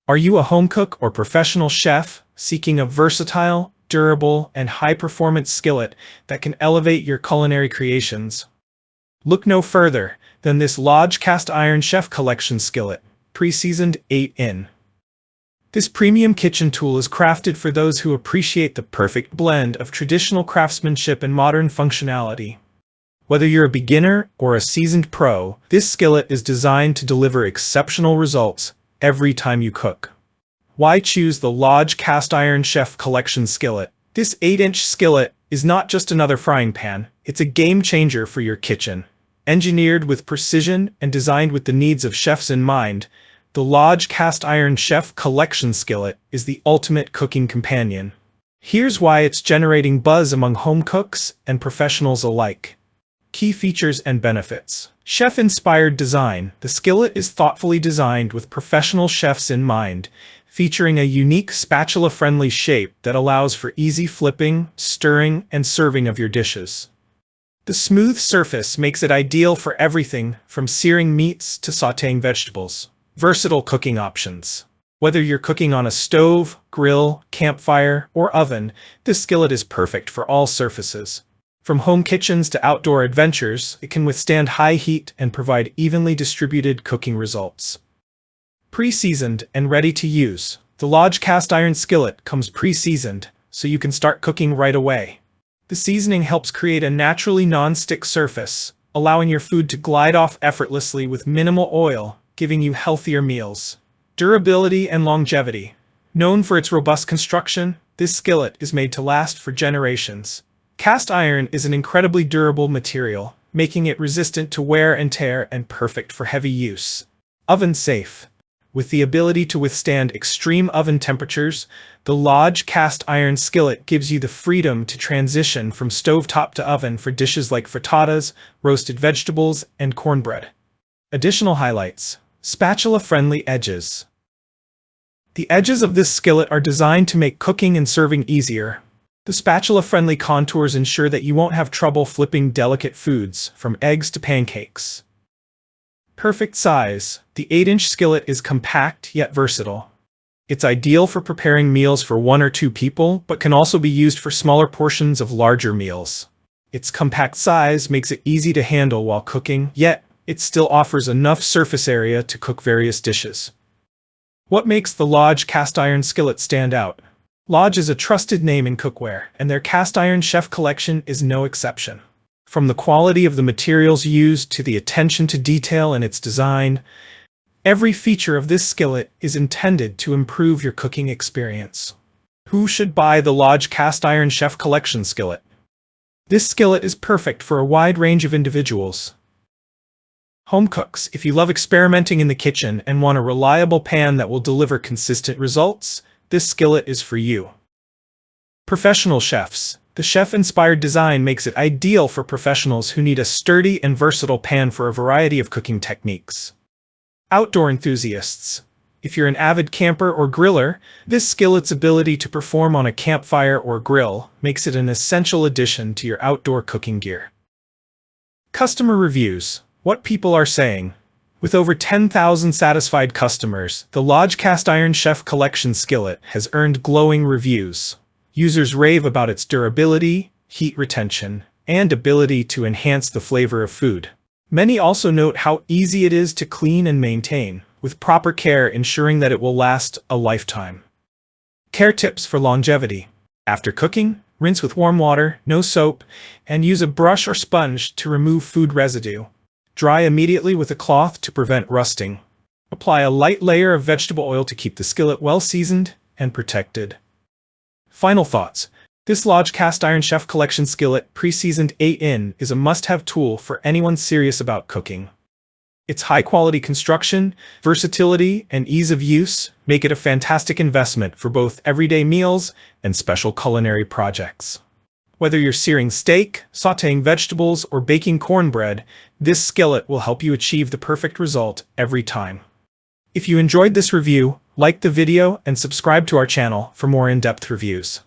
Are you a home cook or professional chef seeking a versatile, durable, and high-performance skillet that can elevate your culinary creations? Look no further than this Lodge Cast Iron Chef Collection Skillet, pre-seasoned 8-in. This premium kitchen tool is crafted for those who appreciate the perfect blend of traditional craftsmanship and modern functionality. Whether you're a beginner or a seasoned pro, this skillet is designed to deliver exceptional results every time you cook. Why choose the Lodge Cast Iron Chef Collection Skillet? This 8-inch skillet is not just another frying pan, it's a game changer for your kitchen. Engineered with precision and designed with the needs of chefs in mind, the Lodge Cast Iron Chef Collection Skillet is the ultimate cooking companion. Here's why it's generating buzz among home cooks and professionals alike. Key features and benefits. Chef-inspired design. The skillet is thoughtfully designed with professional chefs in mind, featuring a unique spatula-friendly shape that allows for easy flipping, stirring, and serving of your dishes. The smooth surface makes it ideal for everything from searing meats to sautéing vegetables. Versatile cooking options. Whether you're cooking on a stove, grill, campfire, or oven, this skillet is perfect for all surfaces. From home kitchens to outdoor adventures, it can withstand high heat and provide evenly distributed cooking results. Pre-seasoned and ready to use. The Lodge Cast Iron Skillet comes pre-seasoned, so you can start cooking right away. The seasoning helps create a naturally non-stick surface, allowing your food to glide off effortlessly with minimal oil, giving you healthier meals. Durability and longevity. Known for its robust construction, this skillet is made to last for generations. Cast iron is an incredibly durable material, making it resistant to wear and tear and perfect for heavy use. Oven safe. With the ability to withstand extreme oven temperatures, the Lodge Cast Iron Skillet gives you the freedom to transition from stovetop to oven for dishes like frittatas, roasted vegetables, and cornbread. Additional highlights. Spatula-friendly edges. The edges of this skillet are designed to make cooking and serving easier. The spatula-friendly contours ensure that you won't have trouble flipping delicate foods, from eggs to pancakes. Perfect size. The 8-inch skillet is compact yet versatile. It's ideal for preparing meals for 1 or 2 people, but can also be used for smaller portions of larger meals. Its compact size makes it easy to handle while cooking, yet it still offers enough surface area to cook various dishes. What makes the Lodge Cast Iron Skillet stand out? Lodge is a trusted name in cookware, and their cast iron chef collection is no exception. From the quality of the materials used to the attention to detail in its design, every feature of this skillet is intended to improve your cooking experience. Who should buy the Lodge Cast Iron Chef Collection Skillet? This skillet is perfect for a wide range of individuals. Home cooks, if you love experimenting in the kitchen and want a reliable pan that will deliver consistent results, this skillet is for you. Professional chefs. The chef-inspired design makes it ideal for professionals who need a sturdy and versatile pan for a variety of cooking techniques. Outdoor enthusiasts. If you're an avid camper or griller, this skillet's ability to perform on a campfire or grill makes it an essential addition to your outdoor cooking gear. Customer reviews. What people are saying. With over 10,000 satisfied customers, the Lodge Cast Iron Chef Collection Skillet has earned glowing reviews. Users rave about its durability, heat retention, and ability to enhance the flavor of food. Many also note how easy it is to clean and maintain, with proper care ensuring that it will last a lifetime. Care tips for longevity. After cooking, rinse with warm water, no soap, and use a brush or sponge to remove food residue. Dry immediately with a cloth to prevent rusting. Apply a light layer of vegetable oil to keep the skillet well seasoned and protected. Final thoughts. This Lodge Cast Iron Chef Collection Skillet pre-seasoned 8-in is a must-have tool for anyone serious about cooking. Its high-quality construction, versatility, and ease of use make it a fantastic investment for both everyday meals and special culinary projects. Whether you're searing steak, sautéing vegetables, or baking cornbread, this skillet will help you achieve the perfect result every time. If you enjoyed this review, like the video and subscribe to our channel for more in-depth reviews.